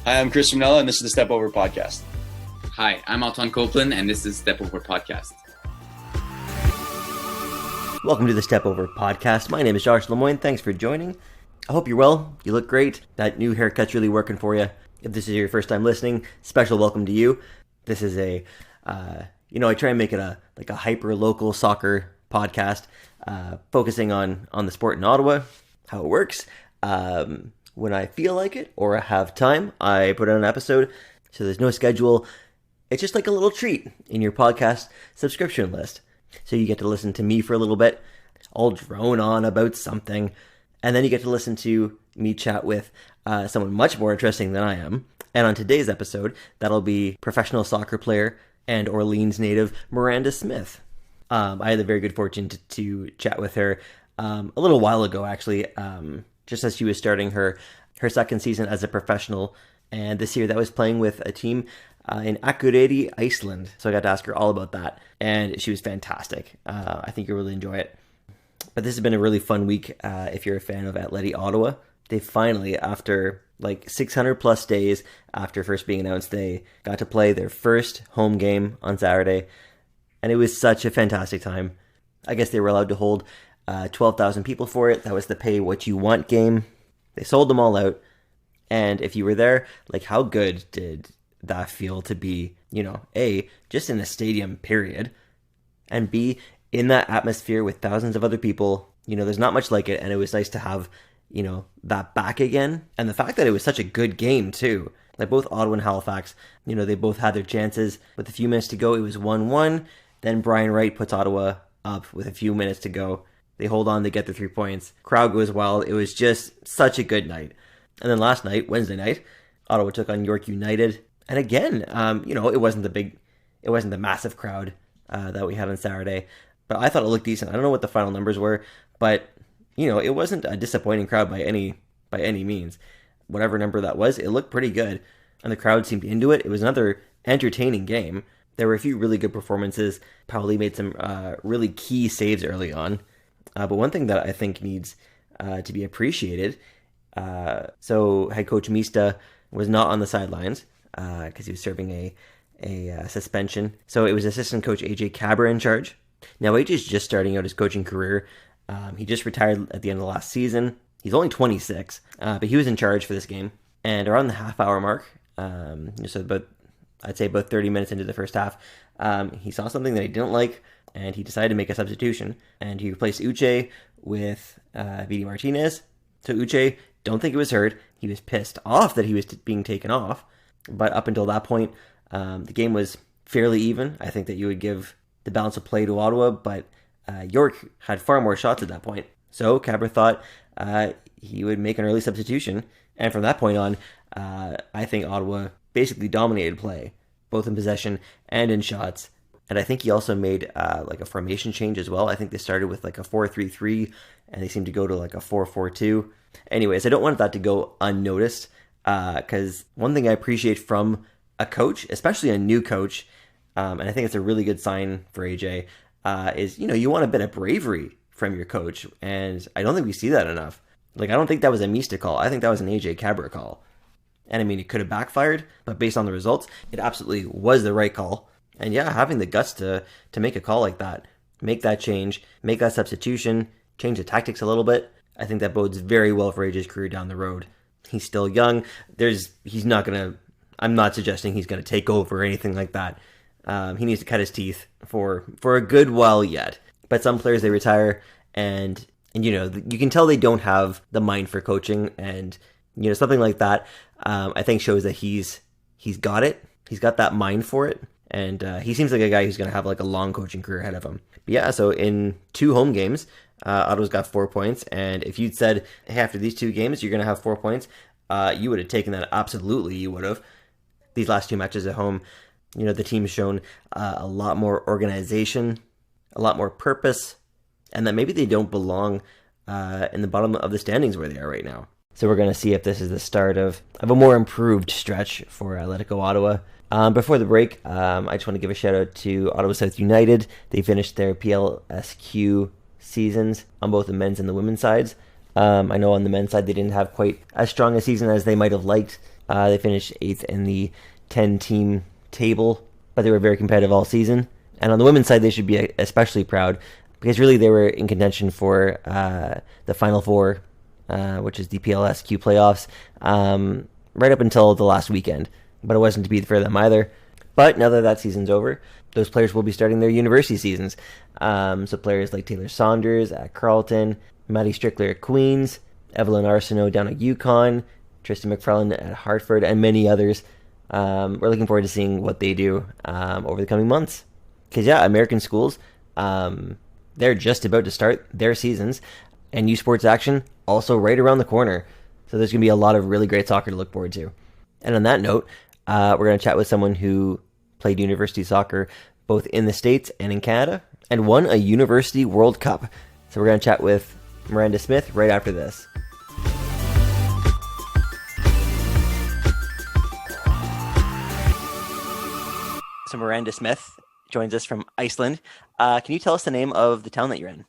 Hi, I'm Chris Manella, and this is the Step Over Podcast. Hi, I'm Alton Copeland, and this is Step Over Podcast. Welcome to the Step Over Podcast. My name is Josh Lemoyne. Thanks for joining. I hope you're well. You look great. That new haircut's really working for you. If this is your first time listening, special welcome to you. This is I try and make it a hyper-local soccer podcast, focusing on the sport in Ottawa, how it works. When I feel like it or I have time, I put out an episode. So there's no schedule. It's just like a little treat in your podcast subscription list. So you get to listen to me for a little bit. I'll drone on about something. And then you get to listen to me chat with someone much more interesting than I am. And on today's episode, that'll be professional soccer player and Orleans native Miranda Smith. I had the very good fortune to chat with her a little while ago, actually, just as she was starting her second season as a professional. And this year that was playing with a team in Akureyri, Iceland. So I got to ask her all about that. And she was fantastic. I think you'll really enjoy it. But this has been a really fun week if you're a fan of Atletico Ottawa. They finally, after 600 plus days after first being announced, they got to play their first home game on Saturday. And it was such a fantastic time. I guess they were allowed to hold 12,000 people for it. That was the pay what you want game. They sold them all out. And if you were there, how good did that feel to be, A, just in a stadium, period, and B, in that atmosphere with thousands of other people. There's not much like it, and it was nice to have, that back again. And the fact that it was such a good game, too. Both Ottawa and Halifax, they both had their chances. With a few minutes to go, it was 1-1. Then Brian Wright puts Ottawa up with a few minutes to go. They hold on, they get the 3 points. Crowd goes wild. It was just such a good night. And then last night, Wednesday night, Ottawa took on York United. And again, it wasn't the massive crowd that we had on Saturday. But I thought it looked decent. I don't know what the final numbers were, but, it wasn't a disappointing crowd by any means. Whatever number that was, it looked pretty good. And the crowd seemed into it. It was another entertaining game. There were a few really good performances. Pauli made some really key saves early on. But one thing that I think needs to be appreciated, so head coach Mista was not on the sidelines because he was serving a suspension. So it was assistant coach AJ Cabra in charge. Now AJ's just starting out his coaching career. He just retired at the end of the last season. He's only 26, but he was in charge for this game. And around the half-hour mark, I'd say about 30 minutes into the first half, he saw something that he didn't like, and he decided to make a substitution. And he replaced Uche with Vidi Martinez. So Uche, don't think it was hurt. He was pissed off that he was being taken off. But up until that point, the game was fairly even. I think that you would give the balance of play to Ottawa, but York had far more shots at that point. So Cabra thought he would make an early substitution. And from that point on, I think Ottawa basically dominated play, both in possession and in shots. And I think he also made a formation change as well. I think they started with a 4-3-3, and they seemed to go to a 4-4-2. Anyways, I don't want that to go unnoticed, because one thing I appreciate from a coach, especially a new coach, and I think it's a really good sign for AJ, is, you want a bit of bravery from your coach. And I don't think we see that enough. I don't think that was a Mista call. I think that was an AJ Cabra call. And I mean, it could have backfired, but based on the results, it absolutely was the right call. And yeah, having the guts to make a call like that, make that change, make that substitution, change the tactics a little bit, I think that bodes very well for AJ's career down the road. He's still young. I'm not suggesting he's going to take over or anything like that. He needs to cut his teeth for a good while yet. But some players, they retire, and you can tell they don't have the mind for coaching, and something like that, I think shows that he's got it. He's got that mind for it, and he seems like a guy who's going to have a long coaching career ahead of him. But yeah, so in 2 home games, Ottawa's got 4 points, and if you'd said, hey, after these 2 games, you're going to have 4 points, you would have taken that. Absolutely, you would have. These last 2 matches at home, the team's shown a lot more organization, a lot more purpose, and that maybe they don't belong in the bottom of the standings where they are right now. So we're going to see if this is the start of a more improved stretch for Atletico Ottawa. Before the break, I just want to give a shout out to Ottawa South United. They finished their PLSQ seasons on both the men's and the women's sides. I know on the men's side they didn't have quite as strong a season as they might have liked, They finished 8th in the 10-team table, but they were very competitive all season. And on the women's side, they should be especially proud because really they were in contention for the Final Four, which is the PLSQ playoffs, right up until the last weekend. But it wasn't to be for them either. But now that that season's over, those players will be starting their university seasons. So players like Taylor Saunders at Carleton, Maddie Strickler at Queens, Evelyn Arsenault down at UConn, Tristan McFarland at Hartford, and many others. We're looking forward to seeing what they do over the coming months. Because, yeah, American schools, they're just about to start their seasons. And U Sports action also right around the corner. So there's going to be a lot of really great soccer to look forward to. And on that note, we're going to chat with someone who played university soccer both in the States and in Canada and won a University World Cup. So we're going to chat with Miranda Smith right after this. So Miranda Smith joins us from Iceland. Can you tell us the name of the town that you're in?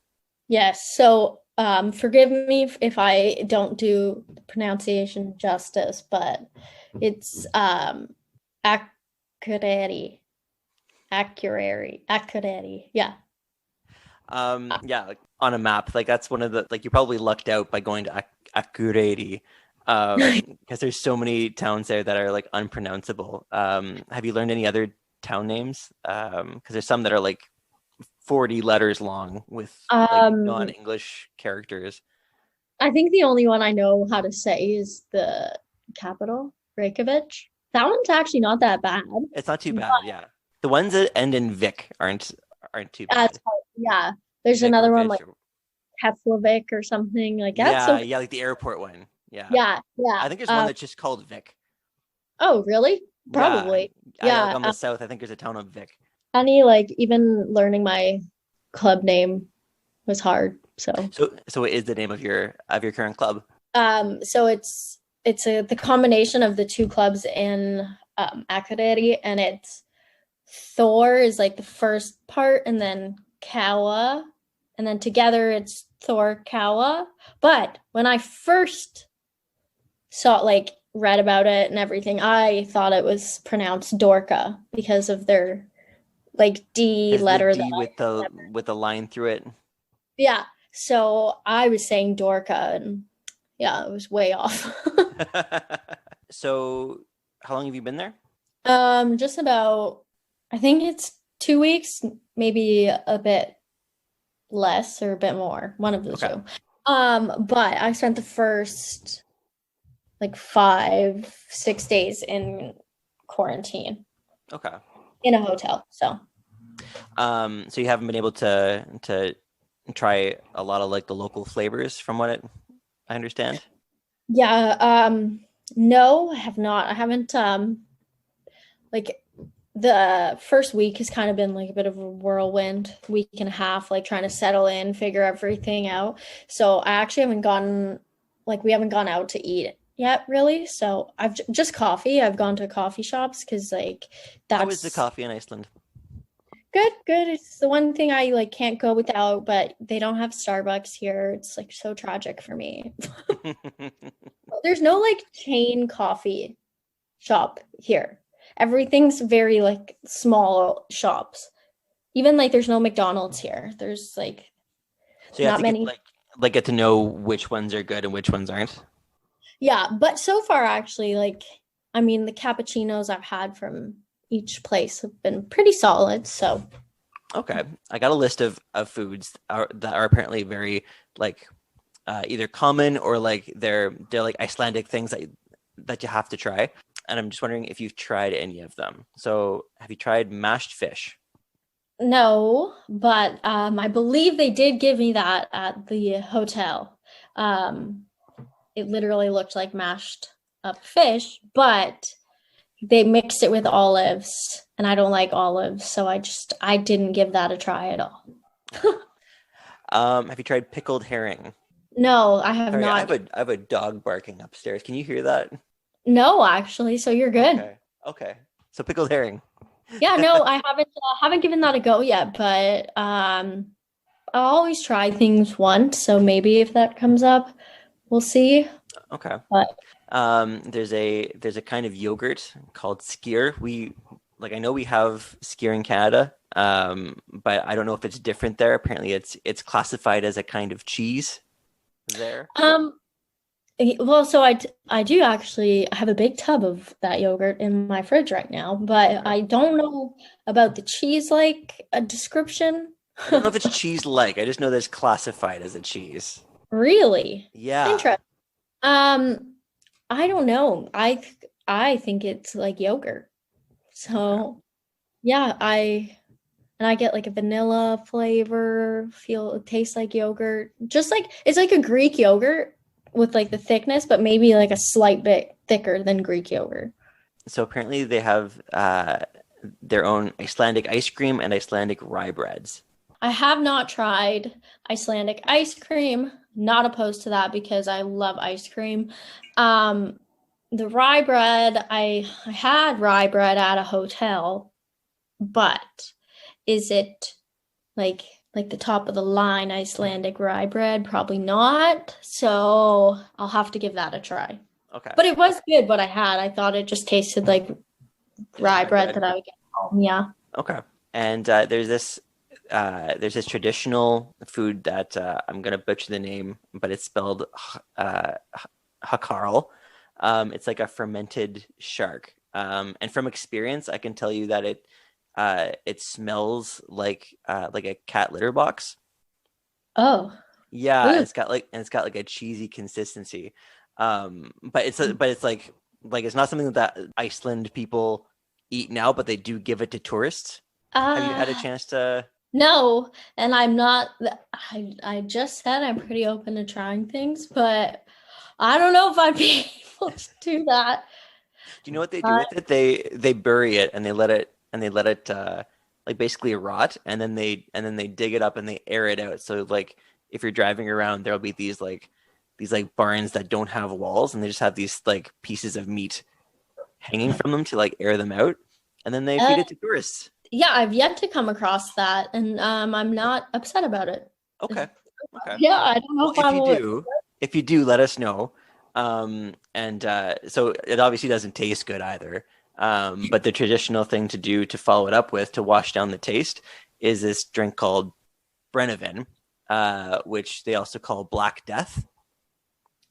Yes. So forgive me if I don't do the pronunciation justice, but it's Akureyri. Akureyri. Yeah. Yeah, like on a map, like that's one of the, like you probably lucked out by going to Akureyri, because there's so many towns there that are like unpronounceable. Have you learned any other town names? Because there's some that are like 40 letters long with like non-English characters. I think the only one I know how to say is the capital, Reykjavik. That one's actually not that bad. It's not too bad, yeah. The ones that end in Vic aren't too bad. Yeah. There's Vic another one Vic like Keflavik or something like that. Yeah, like the airport one. Yeah. Yeah. I think there's one that's just called Vic. Oh, really? Probably. Yeah. Like on the south, I think there's a town of Vic. Like even learning my club name was hard. So what is the name of your current club? So it's the combination of the two clubs in Akureyri, and it's Thor is like the first part, and then Kawa, and then together it's Thor Kawa. But when I first read about it and everything, I thought it was pronounced Dorka because of their D letter with the line through it. Yeah. So I was saying Dorka, and yeah, it was way off. So how long have you been there? Just about, I think it's 2 weeks, maybe a bit less or a bit more, one of the two. But I spent the first 5-6 days in quarantine. Okay. In a hotel. So you haven't been able to try a lot of the local flavors from what I understand? Yeah, no, I have not. I haven't the first week has kind of been a bit of a whirlwind week and a half, trying to settle in, figure everything out. So I actually we haven't gone out to eat yet, really. So I've just coffee. I've gone to coffee shops because that's. How is the coffee in Iceland? Good. It's the one thing I can't go without, but they don't have Starbucks here. It's so tragic for me. There's no chain coffee shop here. Everything's very small shops. Even there's no McDonald's here. There's so you not many. Get to know which ones are good and which ones aren't. Yeah, but so far actually, the cappuccinos I've had from each place have been pretty solid. So okay, I got a list of foods that are apparently very either common or they're Icelandic things that you have to try, and I'm just wondering if you've tried any of them. So have you tried mashed fish? No, but I believe they did give me that at the hotel. It literally looked like mashed up fish, but they mixed it with olives, and I don't like olives, so I didn't give that a try at all. Have you tried pickled herring? No, I have not. I have a dog barking upstairs. Can you hear that? No, actually, so you're good. Okay. So pickled herring. Yeah, no, I haven't given that a go yet, but I'll always try things once, so maybe if that comes up, we'll see. Okay. But There's a kind of yogurt called skyr. I know we have skyr in Canada, but I don't know if it's different there. Apparently, it's classified as a kind of cheese there. Well, so I do actually have a big tub of that yogurt in my fridge right now, but I don't know about the cheese-like description. I don't know if it's cheese-like. I just know that it's classified as a cheese. Really? Yeah. Interesting. I don't know. I think it's like yogurt. So, yeah, I get like a vanilla flavor, it tastes like yogurt. Just like it's like a Greek yogurt with like the thickness, but maybe like a slight bit thicker than Greek yogurt. So apparently they have their own Icelandic ice cream and Icelandic rye breads. I have not tried Icelandic ice cream. Not opposed to that because I love ice cream. The rye bread, I had rye bread at a hotel, but is it like the top of the line Icelandic rye bread? Probably not. So I'll have to give that a try. Okay. But it was good what I had. I thought it just tasted like rye bread that I would get home. Yeah. Okay. And there's this traditional food that I'm gonna butcher the name, but it's spelled hakarl. It's like a fermented shark. And from experience, I can tell you that it smells like a cat litter box. Oh. Yeah, Ooh. it's got like a cheesy consistency. But it's like it's not something that Iceland people eat now, but they do give it to tourists. Have you had a chance to? No, and I'm not. I just said I'm pretty open to trying things, but I don't know if I'd be able to do that. Do you know what they do with it? They bury it and they let it like basically rot, and then they dig it up and they air it out. So like if you're driving around, there'll be these barns that don't have walls, and they just have these like pieces of meat hanging from them to like air them out, and then they feed it to tourists. Yeah, I've yet to come across that, and I'm not upset about it. Okay. Yeah, I don't know if you do, let us know. So it obviously doesn't taste good either. But the traditional thing to do to follow it up with, to wash down the taste, is this drink called Brennivin, which they also call Black Death.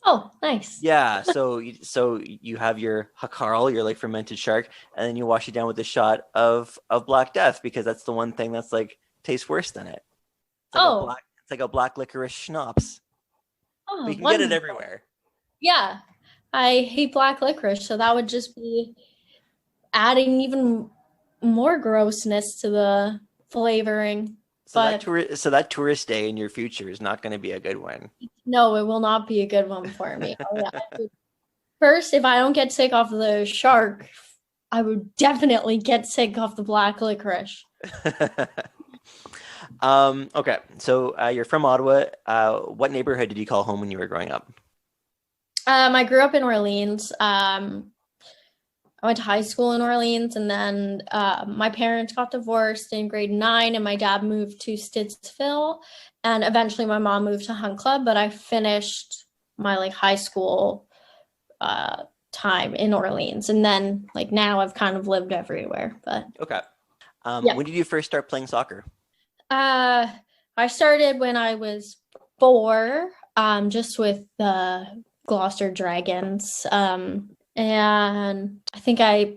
Oh, nice. Yeah, so you have your hakarl, your like fermented shark, and then you wash it down with a shot of Black Death, because that's the one thing that's like tastes worse than it. It's like a black licorice schnapps. Oh, but you can get it everywhere. Yeah, I hate black licorice, so that would just be adding even more grossness to the flavoring. So that tourist day in your future is not going to be a good one. No, it will not be a good one for me. Oh, yeah. First, if I don't get sick off the shark, I would definitely get sick off the black licorice. Okay, so you're from Ottawa. What neighborhood did you call home when you were growing up? I grew up in Orleans. I went to high school in Orleans, and then my parents got divorced in grade 9, and my dad moved to Stittsville, and eventually my mom moved to Hunt Club, but I finished my like high school time in Orleans, and then like now I've kind of lived everywhere. But okay. Yeah. When did you first start playing soccer? I started when I was 4, just with the Gloucester Dragons. And I think I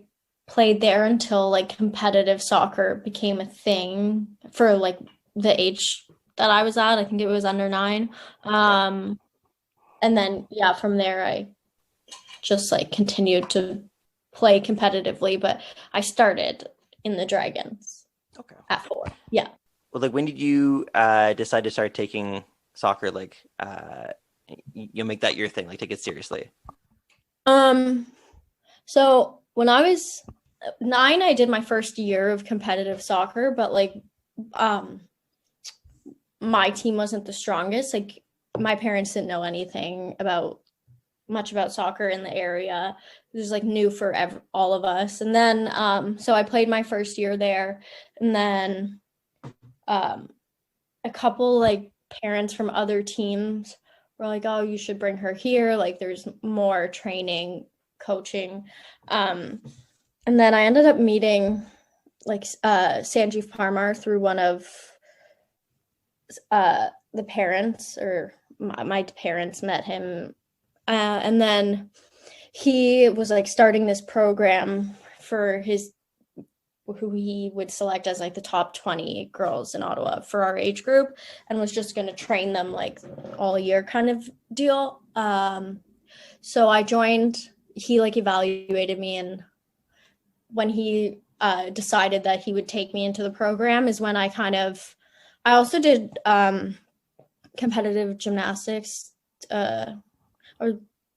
played there until like competitive soccer became a thing for like the age that I was at. I think it was under 9. And then, yeah, from there I just like continued to play competitively, but I started in the Dragons at 4. Yeah. Well, like when did you decide to start taking soccer? Like you make that your thing, like take it seriously? So when I was 9, I did my first year of competitive soccer, but like, my team wasn't the strongest. Like my parents didn't know anything much about soccer in the area. It was like new for all of us. And then, so I played my first year there, and then, a couple like parents from other teams were like, oh, you should bring her here. Like there's more training, coaching. And then I ended up meeting like Sanjeev Parmar through one of the parents, or my parents met him. And then he was like starting this program for who he would select as like the top 20 girls in Ottawa for our age group, and was just going to train them like all year kind of deal. So I joined. He like evaluated me, and when he decided that he would take me into the program is when I also did competitive gymnastics, or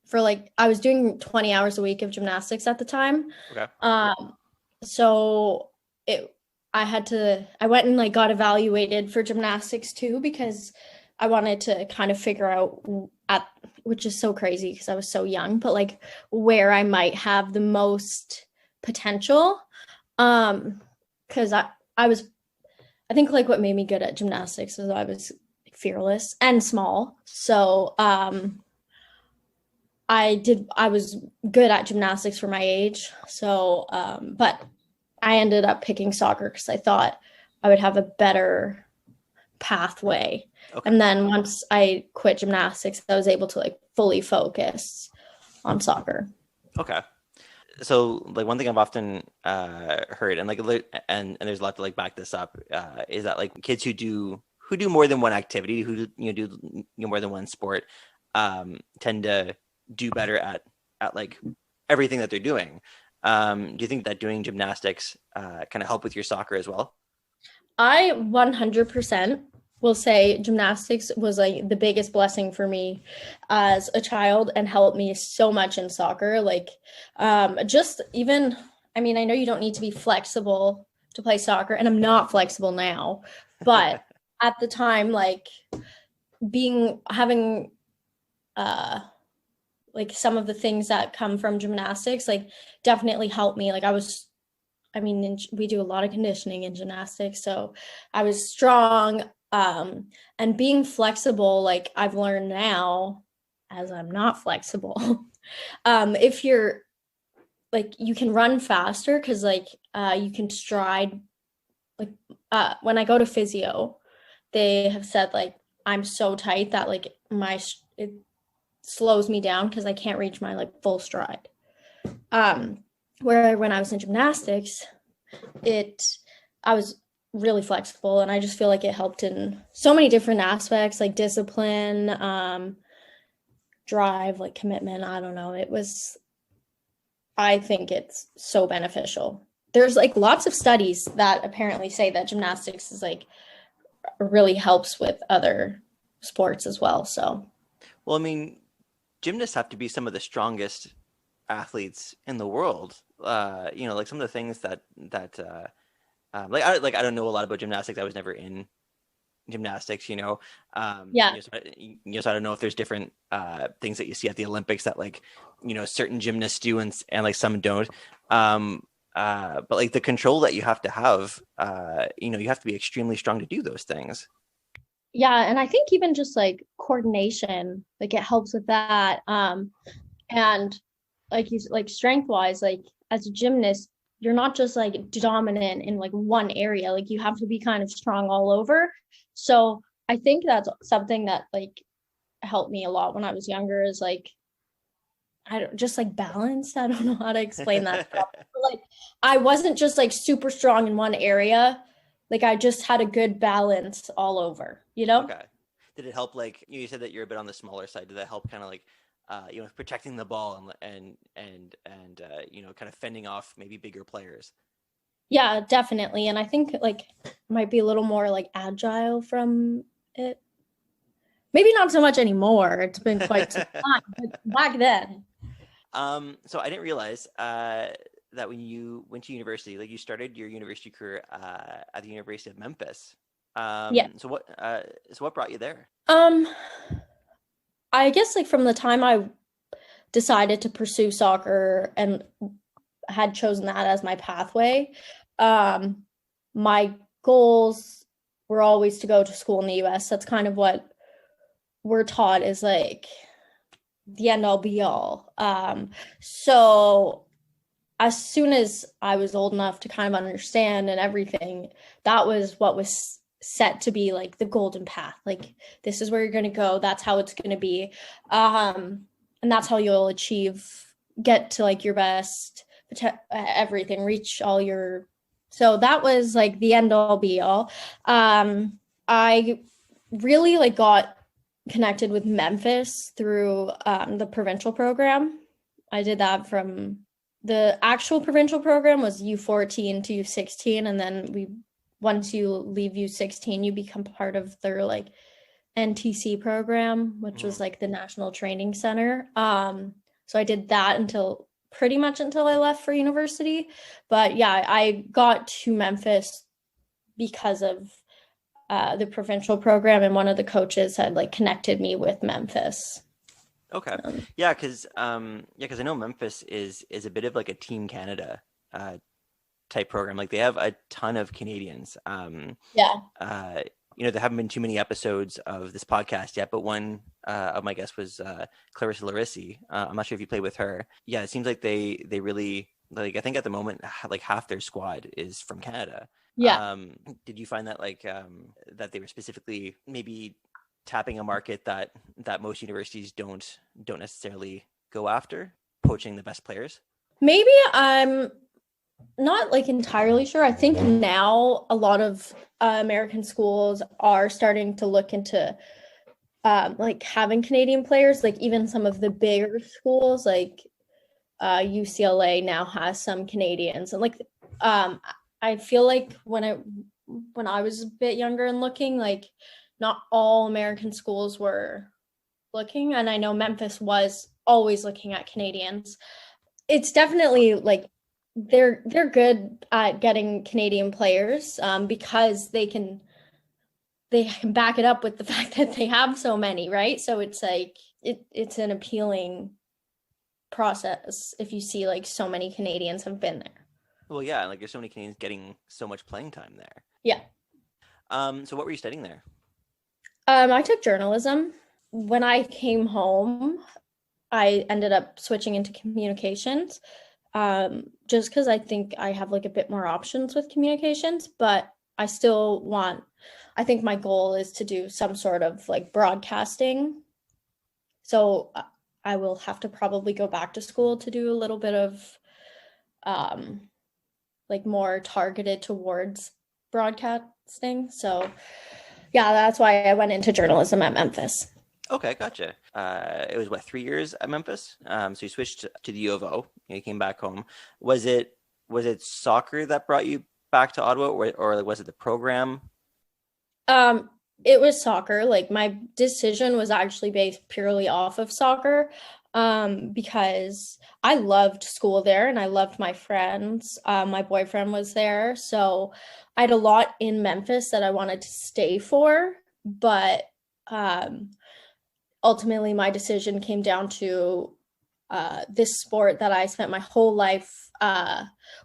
for like, I was doing 20 hours a week of gymnastics at the time. Okay. So I went and like got evaluated for gymnastics too, because I wanted to kind of figure out which is so crazy because I was so young, but like where I might have the most potential. Because I think like what made me good at gymnastics was I was fearless and small. So I was good at gymnastics for my age. So but I ended up picking soccer because I thought I would have a better pathway. Okay. And then once I quit gymnastics, I was able to like fully focus on soccer. Okay. So like one thing I've often heard, and like and there's a lot to like back this up, is that like kids who do more than one activity, who do more than one sport, tend to do better at like everything that they're doing. Do you think that doing gymnastics kind of help with your soccer as well? I 100% will say gymnastics was like the biggest blessing for me as a child and helped me so much in soccer. Like just even, I mean, I know you don't need to be flexible to play soccer, and I'm not flexible now, but at the time, like having like some of the things that come from gymnastics, like definitely helped me. Like we do a lot of conditioning in gymnastics, so I was strong, and being flexible, like I've learned now as I'm not flexible, if you're like, you can run faster because like you can stride. Like when I go to physio, they have said like I'm so tight that like it slows me down because I can't reach my like full stride. Where when I was in gymnastics, I was really flexible, and I just feel like it helped in so many different aspects, like discipline, drive, like commitment. I don't know. I think it's so beneficial. There's like lots of studies that apparently say that gymnastics is like really helps with other sports as well. So, well, I mean, gymnasts have to be some of the strongest athletes in the world. Like some of the things that I don't know a lot about gymnastics. I was never in gymnastics, So I don't know if there's different things that you see at the Olympics that like, certain gymnasts do and like some don't. But like the control that you have to have, you have to be extremely strong to do those things. Yeah, and I think even just like coordination, like it helps with that. And like strength wise, like as a gymnast, you're not just like dominant in like one area. Like you have to be kind of strong all over. So I think that's something that like helped me a lot when I was younger, is like just like balance. I don't know how to explain that. But like I wasn't just like super strong in one area. Like I just had a good balance all over, Okay. Did it help? Like you said that you're a bit on the smaller side. Did that help kind of like, protecting the ball and kind of fending off maybe bigger players? Yeah, definitely. And I think like might be a little more like agile from it. Maybe not so much anymore. It's been quite some time, but back then. So I didn't realize that when you went to university, like you started your university career at the University of Memphis. Yeah. So what brought you there? I guess like from the time I decided to pursue soccer and had chosen that as my pathway, my goals were always to go to school in the US. That's kind of what we're taught is like the end all be all. So as soon as I was old enough to kind of understand and everything, that was what was set to be like the golden path. Like, this is where you're going to go. That's how it's going to be. And that's how you'll get to like your best, everything, reach all your, so that was like the end all be all. I really like got connected with Memphis through the provincial program. I did that from the actual provincial program was U14 to U16, and then once you leave U16, you become part of their like NTC program, which was like the National Training Center. So I did that pretty much until I left for university. But yeah, I got to Memphis because of the provincial program, and one of the coaches had like connected me with Memphis. Okay. Yeah, because I know Memphis is a bit of like a Team Canada type program. Like, they have a ton of Canadians. There haven't been too many episodes of this podcast yet, but one of my guests was Clarissa Larissi. I'm not sure if you play with her. Yeah, it seems like they really, like, I think at the moment like half their squad is from Canada. Yeah. Did you find that like that they were specifically maybe tapping a market that most universities don't necessarily go after, poaching the best players? Maybe I'm not like entirely sure. I think now a lot of American schools are starting to look into like having Canadian players. Like, even some of the bigger schools like UCLA now has some Canadians, and like I feel like when I was a bit younger and looking, like, not all American schools were looking, and I know Memphis was always looking at Canadians. It's definitely like they're good at getting Canadian players because they can back it up with the fact that they have so many, right? So it's like it's an appealing process if you see like so many Canadians have been there. Well, yeah, like there's so many Canadians getting so much playing time there. Yeah. So what were you studying there? I took journalism. When I came home, I ended up switching into communications, just because I think I have like a bit more options with communications, but I think my goal is to do some sort of like broadcasting. So I will have to probably go back to school to do a little bit of like more targeted towards broadcasting. So yeah, that's why I went into journalism at Memphis. Okay, gotcha. It was 3 years at Memphis. So you switched to the U of O. You came back home. Was it soccer that brought you back to Ottawa, or was it the program? It was soccer. Like, my decision was actually based purely off of soccer, because I loved school there and I loved my friends. My boyfriend was there, so I had a lot in Memphis that I wanted to stay for, but ultimately my decision came down to this sport that I spent my whole life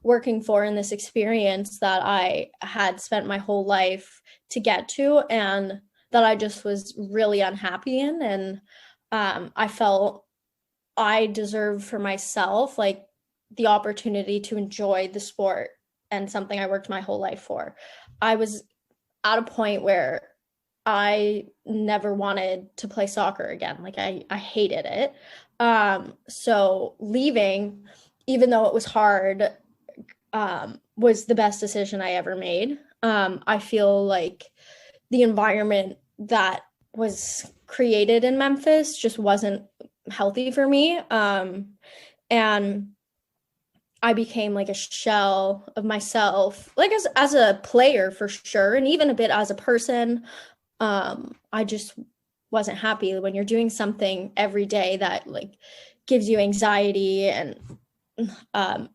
working for, and this experience that I had spent my whole life to get to, and that I just was really unhappy in. And I felt I deserved for myself like the opportunity to enjoy the sport and something I worked my whole life for. I was at a point where I never wanted to play soccer again. Like, I hated it. So leaving, even though it was hard, was the best decision I ever made. I feel like the environment that was created in Memphis just wasn't healthy for me. And I became like a shell of myself, like as a player for sure, and even a bit as a person. I just wasn't happy when you're doing something every day that like gives you anxiety, and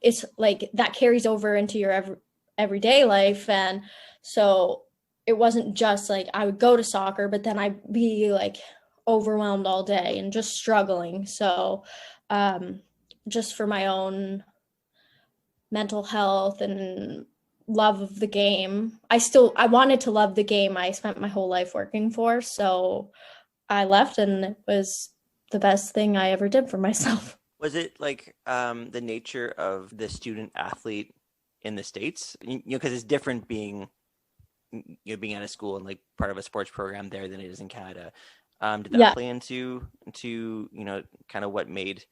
it's like that carries over into your everyday life. And so it wasn't just like I would go to soccer, but then I'd be like overwhelmed all day and just struggling. So just for my own mental health and love of the game, I wanted to love the game I spent my whole life working for. So I left, and it was the best thing I ever did for myself. Was it like the nature of the student athlete in the States? Because it's different being being at a school and like part of a sports program there than it is in Canada. Did that Yeah. play into kind of what made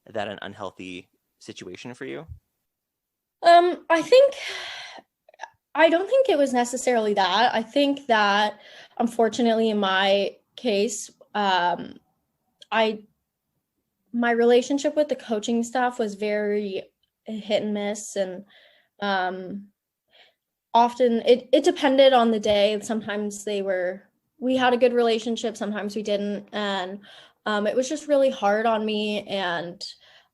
that an unhealthy situation for you? I don't think it was necessarily that. I think that unfortunately in my case, I my relationship with the coaching staff was very hit and miss, and often it depended on the day. Sometimes we had a good relationship, sometimes we didn't, and it was just really hard on me, and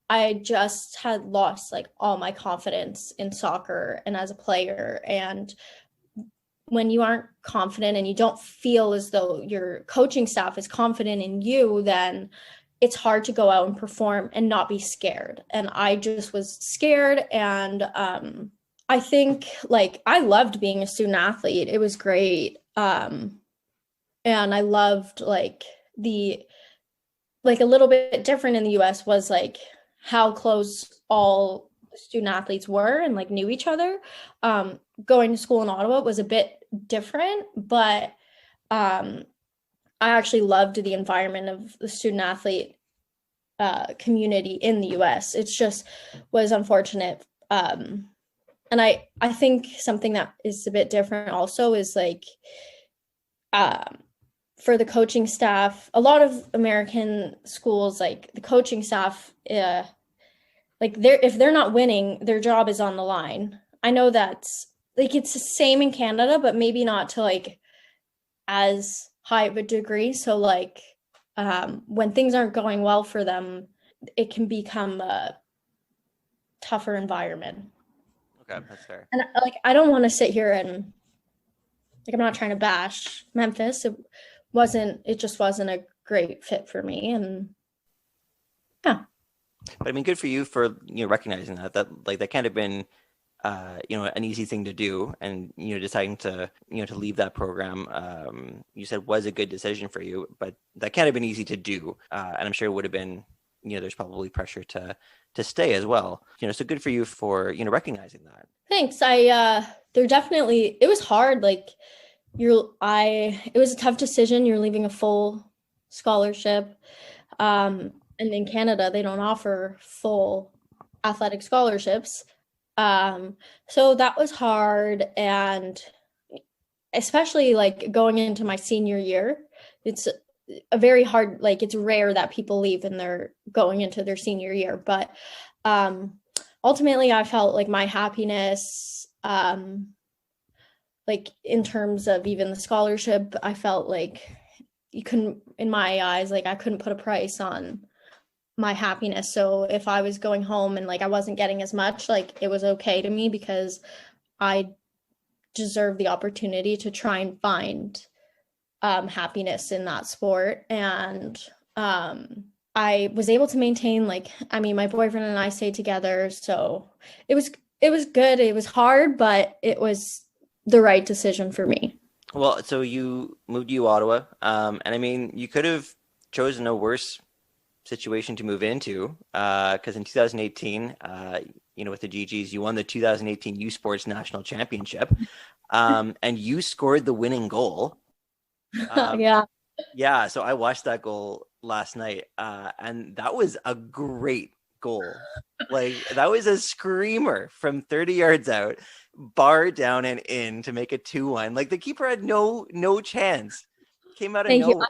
I just had lost like all my confidence in soccer and as a player. And when you aren't confident and you don't feel as though your coaching staff is confident in you, then it's hard to go out and perform and not be scared. And I just was scared. And I think like I loved being a student athlete. It was great. And I loved like a little bit different in the US was like how close all student athletes were and like knew each other. Going to school in Ottawa was a bit different, but I actually loved the environment of the student athlete community in the US. It's just was unfortunate. And I think something that is a bit different also is like for the coaching staff, a lot of American schools, like the coaching staff, like if they're not winning, their job is on the line. I know that's like it's the same in Canada, but maybe not to like as high of a degree. So like when things aren't going well for them, it can become a tougher environment. Okay, that's fair. And like I don't want to sit here and like I'm not trying to bash Memphis. It just wasn't a great fit for me. And yeah. But I mean, good for you for recognizing that like that can't have been an easy thing to do, and deciding to to leave that program, you said was a good decision for you, but that can't have been easy to do, and I'm sure it would have been there's probably pressure to stay as well. So good for you for recognizing that. Thanks. It was hard. Like it was a tough decision. You're leaving a full scholarship. And in Canada, they don't offer full athletic scholarships. So that was hard. And especially like going into my senior year, it's a very hard, like it's rare that people leave and they're going into their senior year. But ultimately, I felt like my happiness, like in terms of even the scholarship, I felt like in my eyes, like I couldn't put a price on my happiness. So if I was going home and like I wasn't getting as much, like it was okay to me because I deserve the opportunity to try and find happiness in that sport. And I was able to maintain my boyfriend and I stayed together, so it was good. It was hard, but it was the right decision for me. Well, so you moved to uOttawa, and I mean, you could have chosen a worse situation to move into, because in 2018, with the GGs, you won the 2018 U Sports National Championship, and you scored the winning goal. Yeah. So I watched that goal last night, and that was a great goal. Like that was a screamer from 30 yards out, bar down and in to make it 2-1. Like the keeper had no chance. Came out of nowhere.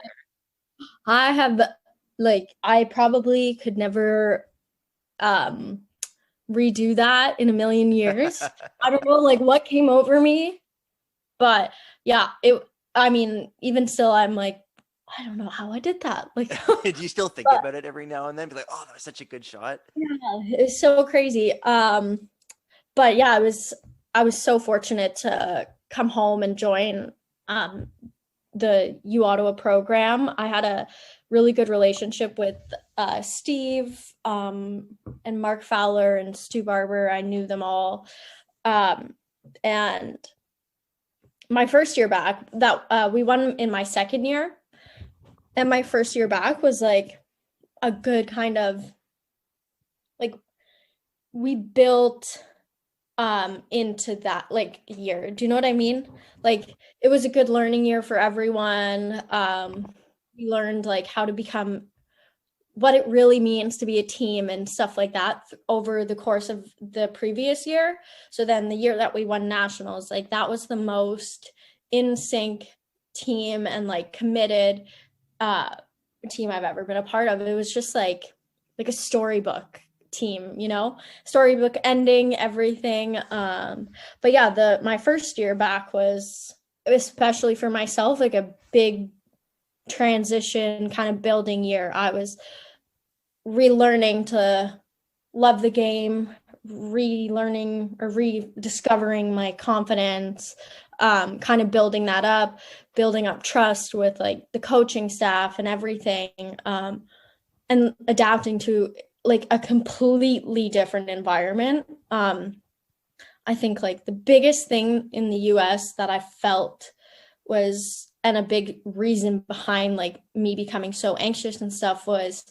I have I probably could never redo that in a million years. I don't know what came over me, but yeah, even still I'm like, I don't know how I did that. Do you still think about it every now and then? Be like, oh, that was such a good shot. Yeah, it's so crazy. But yeah, I was so fortunate to come home and join the uOttawa program. I had a really good relationship with Steve and Mark Fowler and Stu Barber. I knew them all. And my first year back, that we won in my second year. And my first year back was like a good kind of like we built into that like year. Do you know what I mean? Like it was a good learning year for everyone. We learned like how to become what it really means to be a team and stuff like that over the course of the previous year. So then the year that we won nationals, like that was the most in sync team and like committed team I've ever been a part of. It was just like a storybook team, you know, storybook ending, everything. But yeah, my first year back was, especially for myself, like a big transition kind of building year. I was relearning to love the game, relearning or rediscovering my confidence, kind of building that up, building up trust with like the coaching staff and everything, and adapting to like a completely different environment. I think like the biggest thing in the US that I felt was, and a big reason behind like me becoming so anxious and stuff was,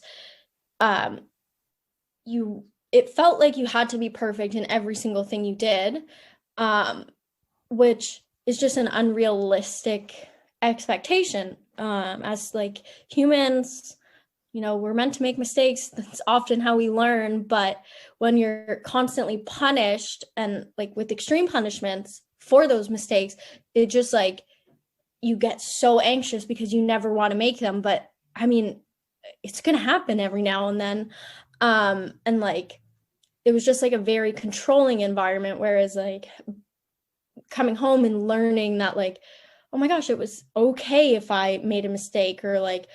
it felt like you had to be perfect in every single thing you did, which is just an unrealistic expectation. As like humans, you know, we're meant to make mistakes. That's often how we learn. But when you're constantly punished and like with extreme punishments for those mistakes, it just like you get so anxious because you never want to make them. But I mean, it's going to happen every now and then. And like, it was just like a very controlling environment. Whereas like coming home and learning that like, oh my gosh, it was okay if I made a mistake, or like,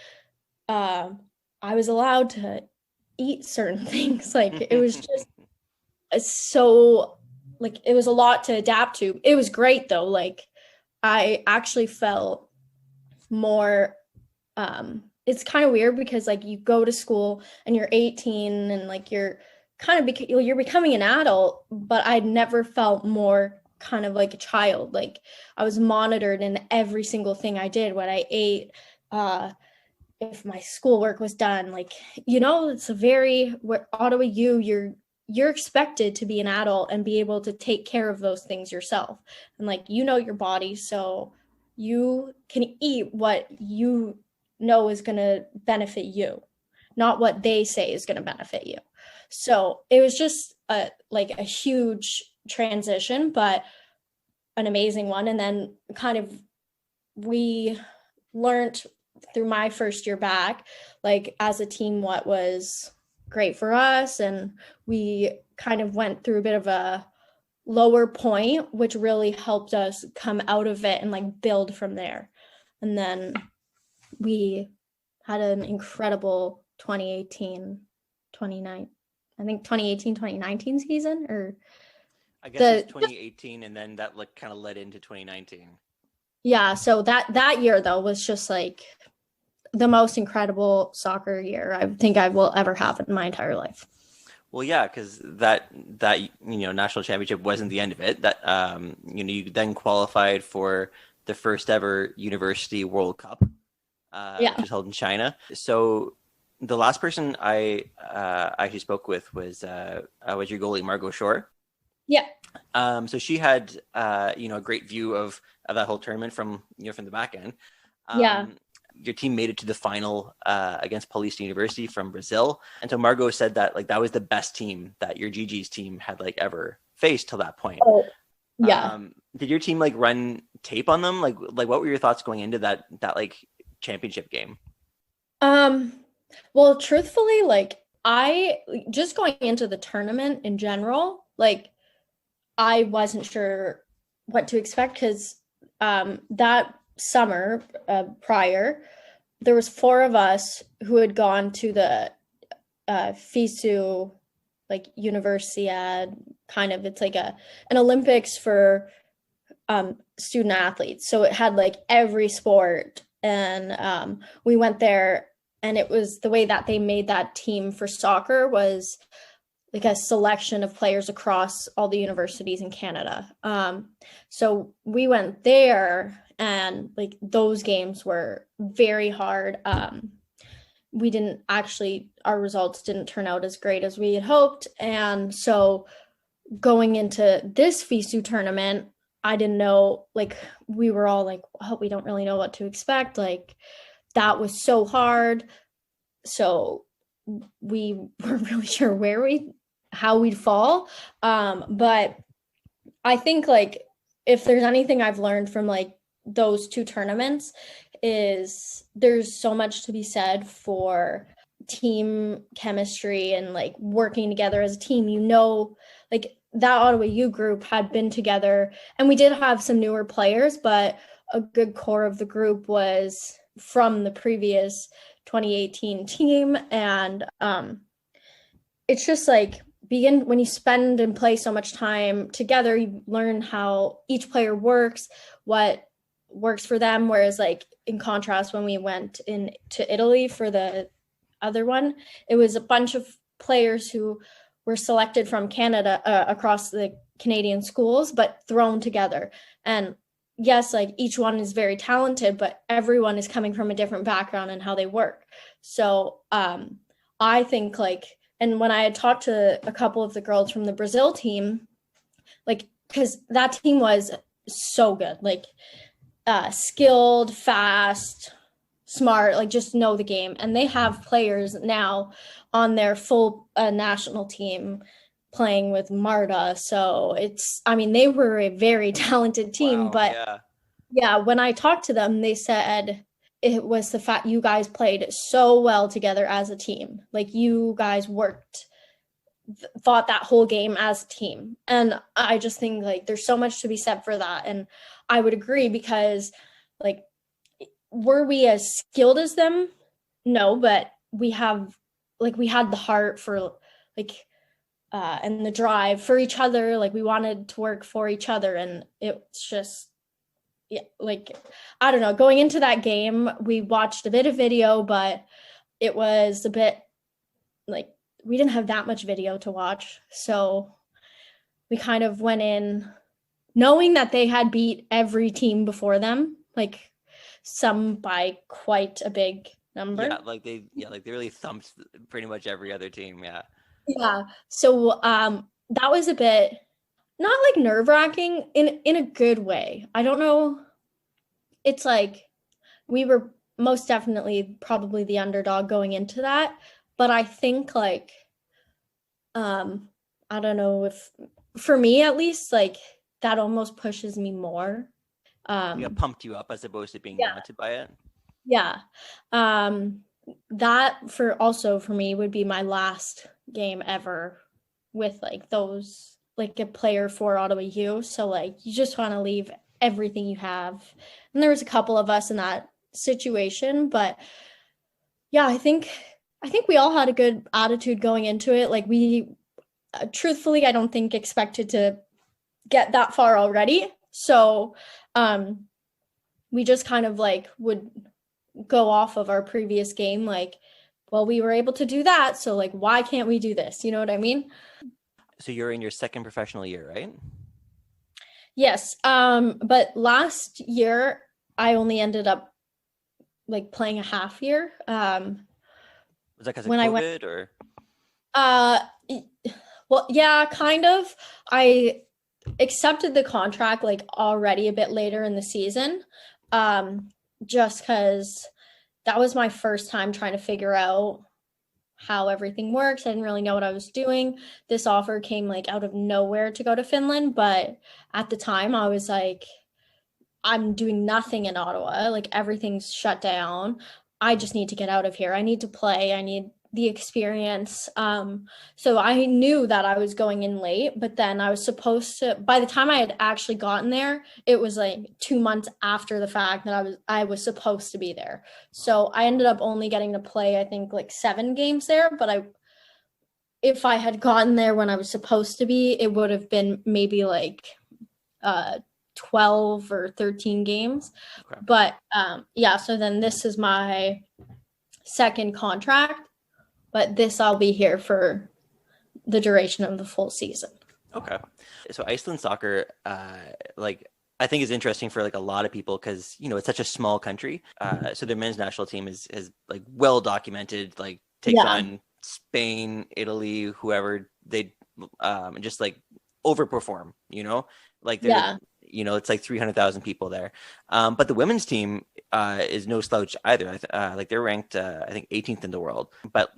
I was allowed to eat certain things. Like it was just so like, it was a lot to adapt to. It was great though. Like I actually felt more, it's kind of weird because like you go to school and you're 18 and like you're kind of you're becoming an adult, but I'd never felt more kind of like a child. Like I was monitored in every single thing I did, what I ate, if my schoolwork was done. Like, you know, it's a very Ottawa you're expected to be an adult and be able to take care of those things yourself. And like, you know your body, so you can eat what you know is going to benefit you, not what they say is going to benefit you. So it was just like a huge transition, but an amazing one. And then kind of we learned through my first year back, like as a team, what was great for us. And we kind of went through a bit of a lower point, which really helped us come out of it and like build from there. And then we had an incredible 2018-2019 season, or I guess it's 2018, and then that like kind of led into 2019. Yeah, so that year though was just like the most incredible soccer year I think I will ever have in my entire life. Well, yeah, because that you know, national championship wasn't the end of it. That you know, you then qualified for the first ever University World Cup, which was held in China. So the last person I actually spoke with was your goalie Margot Shore. Yeah. So she had you know, a great view of that whole tournament from the back end. Your team made it to the final against Paulista University from Brazil, and so Margot said that like that was the best team that your GG's team had like ever faced till that point. Oh, yeah. Did your team like run tape on them? Like what were your thoughts going into that like championship game? Well, truthfully, like I just going into the tournament in general, like I wasn't sure what to expect because that summer prior, there was 4 of us who had gone to the FISU like Universiad, kind of, it's like an Olympics for student athletes. So it had like every sport, and we went there, and it was the way that they made that team for soccer was like a selection of players across all the universities in Canada. So we went there, and like those games were very hard. We didn't actually, our results didn't turn out as great as we had hoped, and so going into this FISU tournament, I didn't know, like we were all like, oh, we don't really know what to expect. Like that was so hard. So we weren't really sure how we'd fall. But I think like if there's anything I've learned from like those two tournaments is there's so much to be said for team chemistry and like working together as a team. Like that Ottawa U group had been together, and we did have some newer players, but a good core of the group was from the previous 2018 team. And it's just like when you spend and play so much time together, you learn how each player works, what works for them. Whereas like in contrast, when we went to Italy for the other one, it was a bunch of players who were selected from Canada across the Canadian schools, but thrown together. And yes, like each one is very talented, but everyone is coming from a different background and how they work. So I think like, and when I had talked to a couple of the girls from the Brazil team, like, because that team was so good, like skilled, fast, smart, like just know the game. And they have players now on their full national team playing with Marta. So they were a very talented team. Wow, but yeah, when I talked to them, they said it was the fact you guys played so well together as a team. Like you guys fought that whole game as a team. And I just think like there's so much to be said for that. And I would agree, because like, were we as skilled as them? No, but we had the heart for like, and the drive for each other. Like we wanted to work for each other, and it's just, yeah, like, I don't know, going into that game, we watched a bit of video, but it was a bit like, we didn't have that much video to watch. So we kind of went in knowing that they had beat every team before them, like some by quite a big number. They really thumped pretty much every other team. Yeah. So that was a bit not like nerve-wracking in a good way. I don't know. It's like we were most definitely probably the underdog going into that, but I think like I don't know if for me at least, like that almost pushes me more. Pumped you up as opposed to being daunted by it. Yeah. That for me would be my last game ever with like those, like a player for Ottawa U. So like you just want to leave everything you have. And there was a couple of us in that situation, but yeah, I think we all had a good attitude going into it. Like we truthfully, I don't think expected to get that far already. So we just kind of like would go off of our previous game, like, well, we were able to do that, so like why can't we do this? You know what I mean? So you're in your second professional year, right? Yes. But last year I only ended up like playing a half year. Was that because of COVID or? Well, yeah, kind of. I accepted the contract like already a bit later in the season, just because that was my first time trying to figure out how everything works. I didn't really know what I was doing. This offer came like out of nowhere to go to Finland, but at the time I was like, I'm doing nothing in Ottawa. Like everything's shut down. I just need to get out of here. I need to play. I need the experience. So I knew that I was going in late, but then I was supposed to, by the time I had actually gotten there, it was like 2 months after the fact that I was supposed to be there. So I ended up only getting to play, I think like 7 games there, but if I had gotten there when I was supposed to be, it would have been maybe like 12 or 13 games. Okay. But yeah, so then this is my second contract. But I'll be here for the duration of the full season. Okay. So Iceland Soccer, like I think is interesting for like a lot of people because it's such a small country. So their men's national team is like well documented, like takes Yeah. on Spain, Italy, whoever they just like overperform. Like they're Yeah. it's like 300,000 people there. But the women's team is no slouch either. Like they're ranked I think 18th in the world. But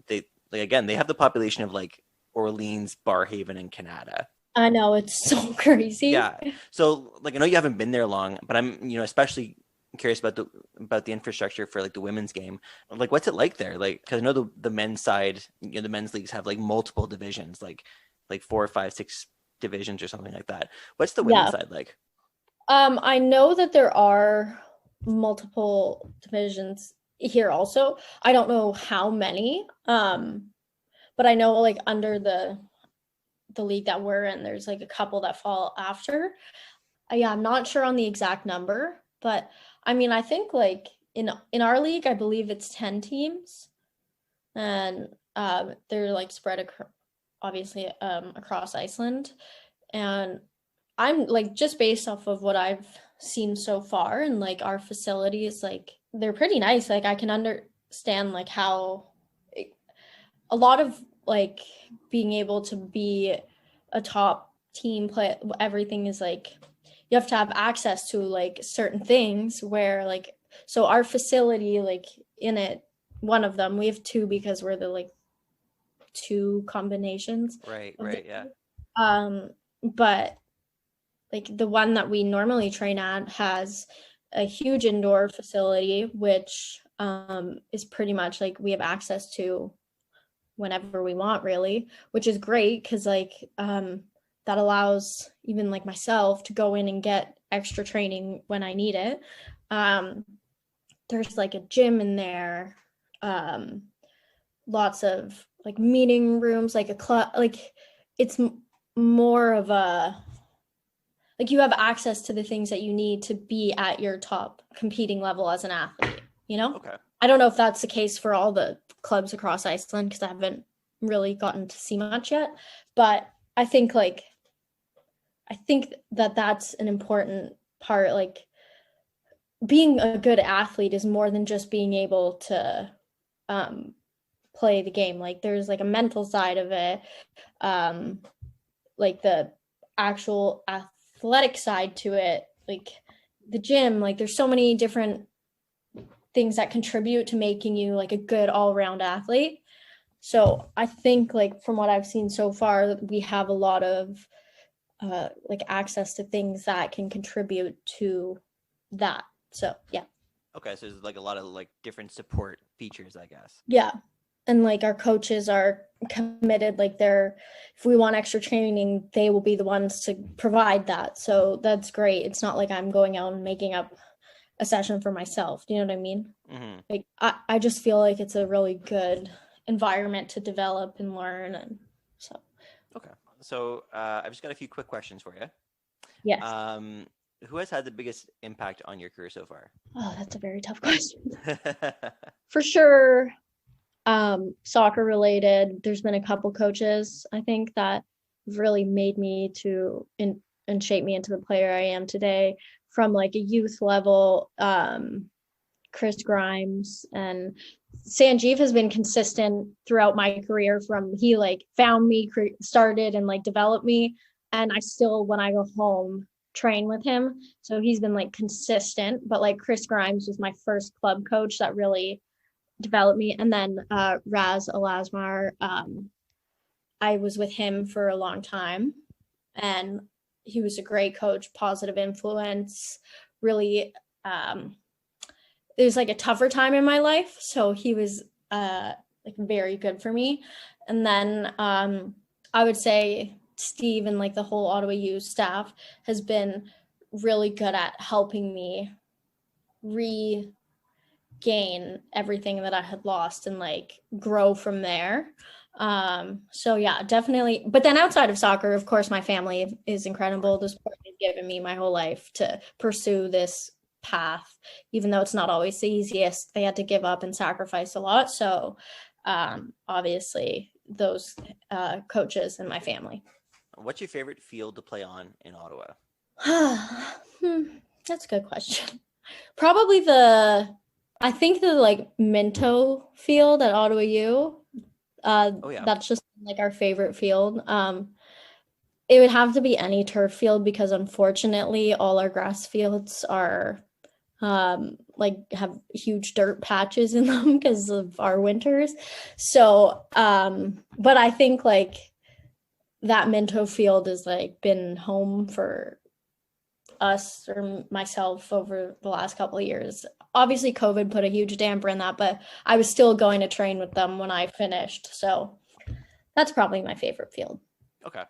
they like again they have the population of like Orleans, Barrhaven, and Canada. I know, it's so crazy. Yeah. So like I know you haven't been there long, but I'm especially curious about the infrastructure for like the women's game. Like what's it like there? Like because I know the men's side, the men's leagues have like multiple divisions, like 4 or 5, 6 divisions or something like that. What's the women's side like? I know that there are multiple divisions here also. I don't know how many. But I know like under the league that we're in, there's like a couple that fall after. Yeah, I'm not sure on the exact number, but I mean, I think like in our league, I believe it's 10 teams, and they're like spread obviously across Iceland. And I'm like just based off of what I've seen so far, and like our facilities, like they're pretty nice. Like I can understand like how a lot of like being able to be a top team play, everything is like you have to have access to like certain things where like so our facility like in it, one of them we have two because we're the like two combinations, Right, yeah. But like the one that we normally train at has a huge indoor facility which is pretty much like we have access to whenever we want really, which is great because like that allows even like myself to go in and get extra training when I need it. There's like a gym in there, lots of like meeting rooms, like a club, like it's more of a like you have access to the things that you need to be at your top competing level as an athlete, Okay. I don't know if that's the case for all the clubs across Iceland because I haven't really gotten to see much yet, but I think that that's an important part. Like being a good athlete is more than just being able to play the game. Like there's like a mental side of it, like the actual athletic side to it, like the gym, like there's so many different things that contribute to making you like a good all-around athlete. So I think like from what I've seen so far, we have a lot of like access to things that can contribute to that. So yeah. Okay, so there's like a lot of like different support features, I guess. Yeah. And like our coaches are committed, like if we want extra training, they will be the ones to provide that. So that's great. It's not like I'm going out and making up a session for myself. Do you know what I mean? Mm-hmm. Like I just feel like it's a really good environment to develop and learn, and so. Okay, so I've just got a few quick questions for you. Yes. Who has had the biggest impact on your career so far? Oh, that's a very tough question. For sure, soccer related. There's been a couple coaches I think that have really made me and shaped me into the player I am today. From like a youth level, Chris Grimes and Sanjeev has been consistent throughout my career. From he like found me, started and like developed me, and I still when I go home train with him. So he's been like consistent. But like Chris Grimes was my first club coach that really developed me, and then Raz Alasmar, I was with him for a long time, and he was a great coach, positive influence, really. It was like a tougher time in my life, so he was like very good for me. And then I would say Steve and like the whole Ottawa U staff has been really good at helping me regain everything that I had lost and like grow from there. So yeah, definitely. But then outside of soccer, of course, my family is incredible. The sport has given me my whole life to pursue this path, even though it's not always the easiest. They had to give up and sacrifice a lot. So obviously those coaches and my family. What's your favorite field to play on in Ottawa? That's a good question. Probably I think the like Minto field at Ottawa U. Oh yeah. That's just like our favorite field. It would have to be any turf field because unfortunately all our grass fields are like have huge dirt patches in them because of our winters. So, but I think like that Minto field has like been home for us or myself over the last couple of years. Obviously, COVID put a huge damper in that, but I was still going to train with them when I finished. So that's probably my favorite field. Okay.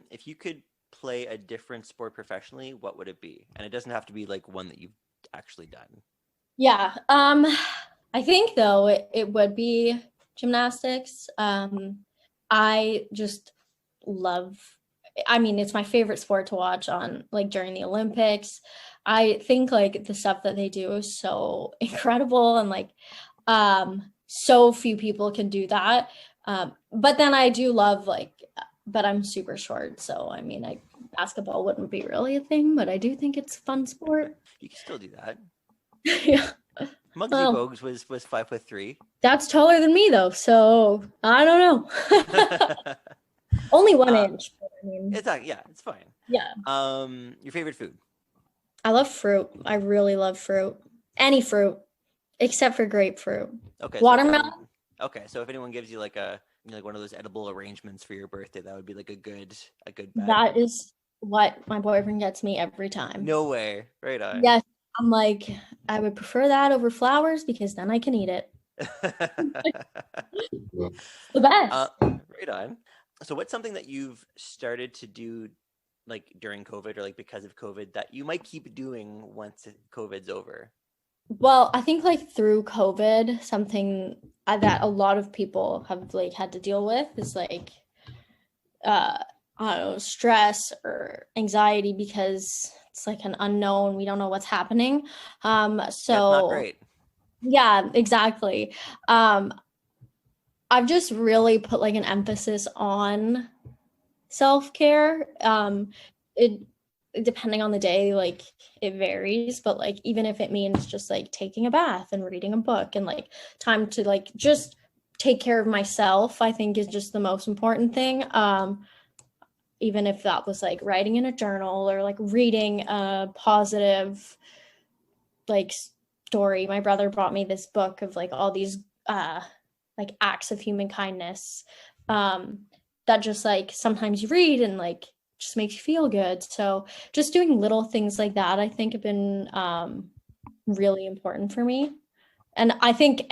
If you could play a different sport professionally, what would it be? And it doesn't have to be like one that you've actually done. Yeah. I think though it would be gymnastics. I just love, I mean, it's my favorite sport to watch on like during the Olympics. I think like the stuff that they do is so incredible and like so few people can do that. But then I do love like, but I'm super short, so I mean, basketball wouldn't be really a thing, but I do think it's a fun sport. You can still do that. Yeah. Muggsy Well, Bogues was 5'3". that's taller than me though, so I don't know. Only 1 inch, but I mean, It's fine. yeah. Your favorite food? I love fruit. I really love fruit. Any fruit, except for grapefruit. Okay. Watermelon? So if anyone gives you like one of those edible arrangements for your birthday, that would be like a good bet. That is what my boyfriend gets me every time. No way. Right on. Yes, I'm like, I would prefer that over flowers because then I can eat it. The best. Right on. So what's something that you've started to do like during COVID or like because of COVID that you might keep doing once COVID's over? Well, I think like through COVID, something that a lot of people have like had to deal with is like I don't know, stress or anxiety because it's like an unknown. We don't know what's happening. So That's not great. Yeah, exactly. I've just really put like an emphasis on self-care. It depending on the day, like it varies, but like even if it means just like taking a bath and reading a book and like time to like just take care of myself, I think is just the most important thing. Even if that was like writing in a journal or like reading a positive like story. My brother brought me this book of like all these like acts of human kindness that just like sometimes you read and like just makes you feel good. So just doing little things like that, I think have been really important for me. And I think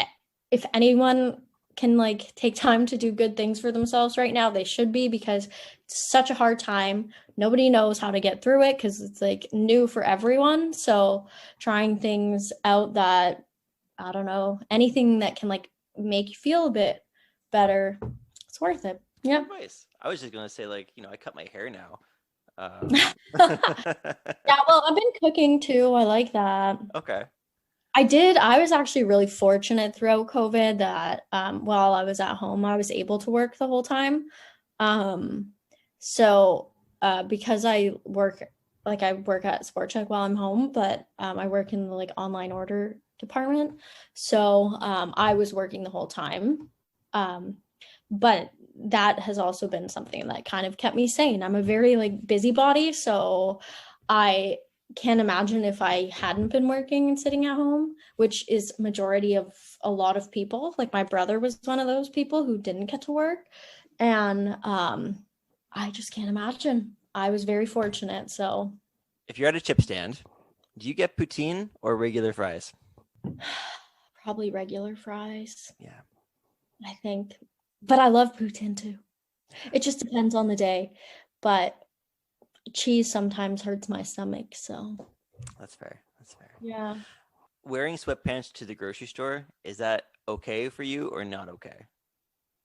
if anyone can like take time to do good things for themselves right now, they should be, because it's such a hard time. Nobody knows how to get through it because it's like new for everyone. So trying things out that, I don't know, anything that can like make you feel a bit better, it's worth it. Yeah. Nice. I was just gonna say like, I cut my hair now. Yeah, well, I've been cooking too. I like that. Okay. I was actually really fortunate throughout COVID that while I was at home, I was able to work the whole time. So because I work at Sport Check while I'm home, but I work in the like online order department. So I was working the whole time. But that has also been something that kind of kept me sane. I'm a very like busybody, so I can't imagine if I hadn't been working and sitting at home, which is majority of a lot of people. Like my brother was one of those people who didn't get to work. And I just can't imagine. I was very fortunate. So If you're at a chip stand, do you get poutine or regular fries? probably regular fries, Yeah. I think. But I love poutine too. It just depends on the day. But cheese sometimes hurts my stomach, so That's fair. That's fair. yeah. Wearing sweatpants to the grocery store, is that okay for you or not okay?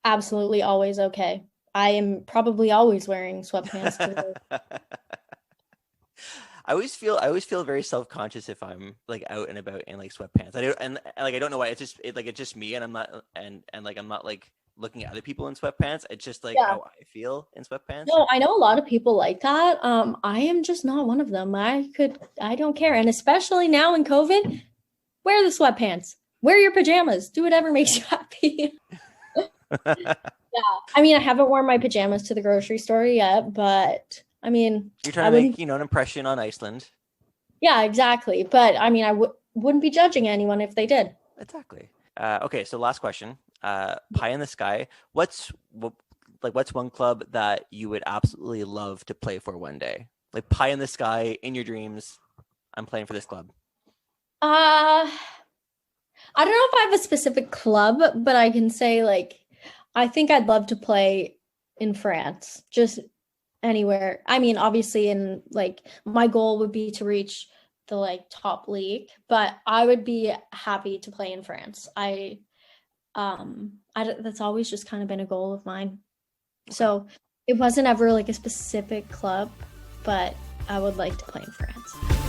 Absolutely always okay. I am probably always wearing sweatpants to I always feel very self-conscious if I'm like out and about in like sweatpants. I don't know why. It's just me, and I'm not like looking at other people in sweatpants. It's just like Yeah. how I feel in sweatpants. No, I know a lot of people like that. I am just not one of them. I don't care. And especially now in COVID, wear the sweatpants. Wear your pajamas. Do whatever makes you happy. Yeah. I mean, I haven't worn my pajamas to the grocery store yet, but I mean, You're trying to make, an impression on Iceland. yeah, exactly. But I mean, I wouldn't be judging anyone if they did. Exactly. Okay, so last question. Pie in the sky. What's one club that you would absolutely love to play for one day? Like pie in the sky, in your dreams. I'm playing for this club. I don't know if I have a specific club, but I can say like I think I'd love to play in France, just anywhere. I mean, obviously in like my goal would be to reach the like top league, but I would be happy to play in France. That's always just kind of been a goal of mine. So it wasn't ever like a specific club, but I would like to play in France.